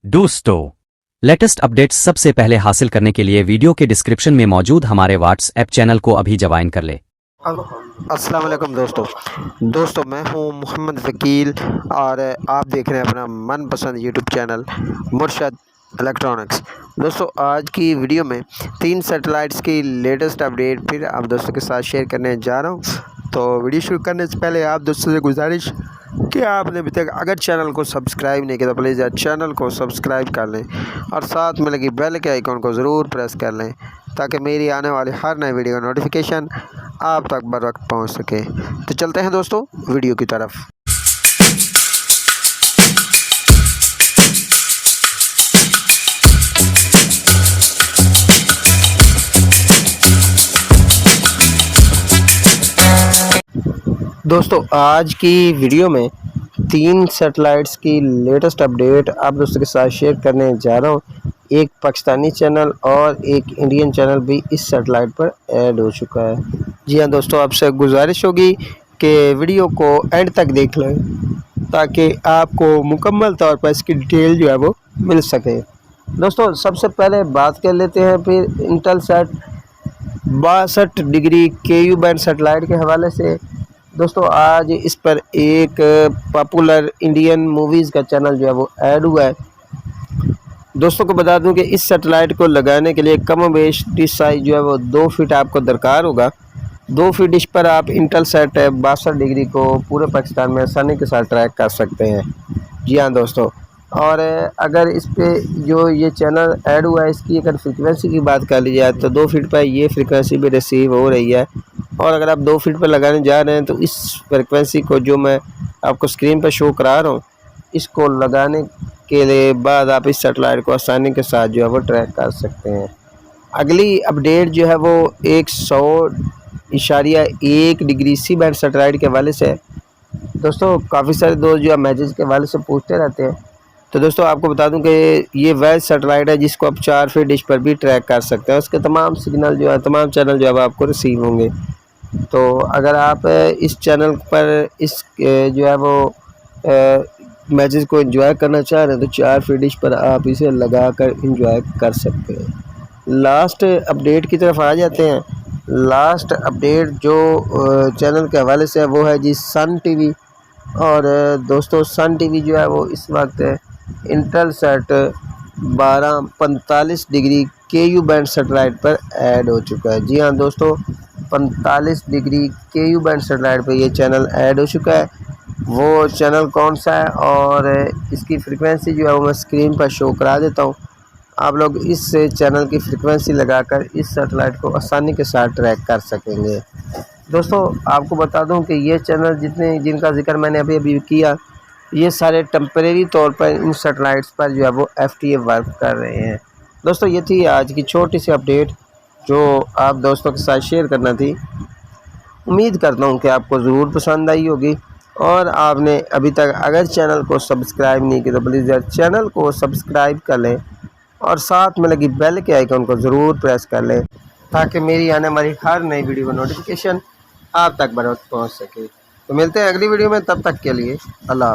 दोस्तों, latest updates सबसे पहले हासिल करने के लिए वीडियो के डिस्क्रिप्शन में मौजूद हमारे व्हाट्सएप चैनल को अभी ज्वाइन कर ले। अस्सलाम वालेकुम दोस्तों मैं हूं मोहम्मद वकील और आप देख रहे हैं अपना मनपसंद यूट्यूब चैनल मुर्शद इलेक्ट्रॉनिक्स। दोस्तों आज की वीडियो में 3 सैटेलाइट्स की लेटेस्ट अपडेट फिर आप दोस्तों के साथ शेयर करने जा रहा हूं। तो वीडियो शुरू करने से पहले आप दोस्तों से गुजारिश कि आपने अभी तक अगर चैनल को सब्सक्राइब नहीं किया तो प्लीज़ चैनल को सब्सक्राइब कर लें और साथ में लगी बेल के आइकॉन को ज़रूर प्रेस कर लें ताकि मेरी आने वाली हर नई वीडियो का नोटिफिकेशन आप तक बर वक्त पहुँच सके। तो चलते हैं दोस्तों वीडियो की तरफ। दोस्तों आज की वीडियो में 3 सैटेलाइट्स की लेटेस्ट अपडेट आप दोस्तों के साथ शेयर करने जा रहा हूँ। एक पाकिस्तानी चैनल और एक इंडियन चैनल भी इस सैटेलाइट पर ऐड हो चुका है। जी हाँ दोस्तों, आपसे गुजारिश होगी कि वीडियो को एंड तक देख लें ताकि आपको मुकम्मल तौर पर इसकी डिटेल जो है वो मिल सके। दोस्तों सबसे पहले बात कर लेते हैं फिर Intelsat 62 degree KU band satellite के हवाले से। दोस्तों आज इस पर एक पॉपुलर इंडियन मूवीज़ का चैनल जो है वो ऐड हुआ है। दोस्तों को बता दूं कि इस सैटेलाइट को लगाने के लिए कम बेश डिश साइज़ जो है वो 2 फीट आपको दरकार होगा। 2 फीट डिश पर आप इंटेलसैट 62 डिग्री को पूरे पाकिस्तान में आसानी के साथ ट्रैक कर सकते हैं। जी हाँ दोस्तों, और अगर इस पे जो ये चैनल ऐड हुआ है इसकी अगर फ्रिक्वेंसी की बात कर ली जाए तो 2 फीट पर ये फ्रिक्वेंसी भी रिसीव हो रही है। और अगर आप 2 फीट पर लगाने जा रहे हैं तो इस फ्रिक्वेंसी को जो मैं आपको स्क्रीन पर शो करा रहा हूँ इसको लगाने के लिए बाद आप इस सैटेलाइट को आसानी के साथ जो है वो ट्रैक कर सकते हैं। अगली अपडेट जो है वो 100.1 डिग्री C बैंड सैटेलाइट के हवाले से। दोस्तों काफ़ी सारे दोस्त जो है मैसेज के हवाले से पूछते रहते हैं, तो दोस्तों आपको बता दूं कि ये वह सैटेलाइट है जिसको आप 4 फीट डिश पर भी ट्रैक कर सकते हैं। उसके तमाम सिग्नल जो है तमाम चैनल जो है आपको रिसीव होंगे। तो अगर आप इस चैनल पर इस जो है वो मैचेस को एंजॉय करना चाह रहे हैं तो 4 फीट डिश पर आप इसे लगाकर एंजॉय कर सकते हैं। लास्ट अपडेट की तरफ आ जाते हैं। लास्ट अपडेट जो चैनल के हवाले से है वो है जी सन टीवी। और दोस्तों सन टीवी जो है वो इस वक्त Intelsat 12-45 degree KU band satellite पर ऐड हो चुका है। जी हाँ दोस्तों, 45 डिग्री KU बैंड सैटेलाइट पर ये चैनल ऐड हो चुका है। वो चैनल कौन सा है और इसकी फ्रिक्वेंसी जो है वो मैं स्क्रीन पर शो करा देता हूँ। आप लोग इस चैनल की फ्रिक्वेंसी लगाकर इस सैटेलाइट को आसानी के साथ ट्रैक कर सकेंगे। दोस्तों आपको बता दूं कि ये चैनल जिनका जिक्र मैंने अभी किया ये सारे टेम्परेरी तौर पर इन सैटेलाइट्स पर जो है वो FTA वर्क कर रहे हैं। दोस्तों ये थी आज की छोटी सी अपडेट जो आप दोस्तों के साथ शेयर करना थी। उम्मीद करता हूँ कि आपको ज़रूर पसंद आई होगी। और आपने अभी तक अगर चैनल को सब्सक्राइब नहीं किया तो प्लीज़ चैनल को सब्सक्राइब कर लें और साथ में लगी बेल के आइकन को ज़रूर प्रेस कर लें ताकि मेरी आने वाली हर नई वीडियो का नोटिफिकेशन आप तक बर वक्त पहुँच सके। तो मिलते हैं अगली वीडियो में, तब तक के लिए अल्लाह।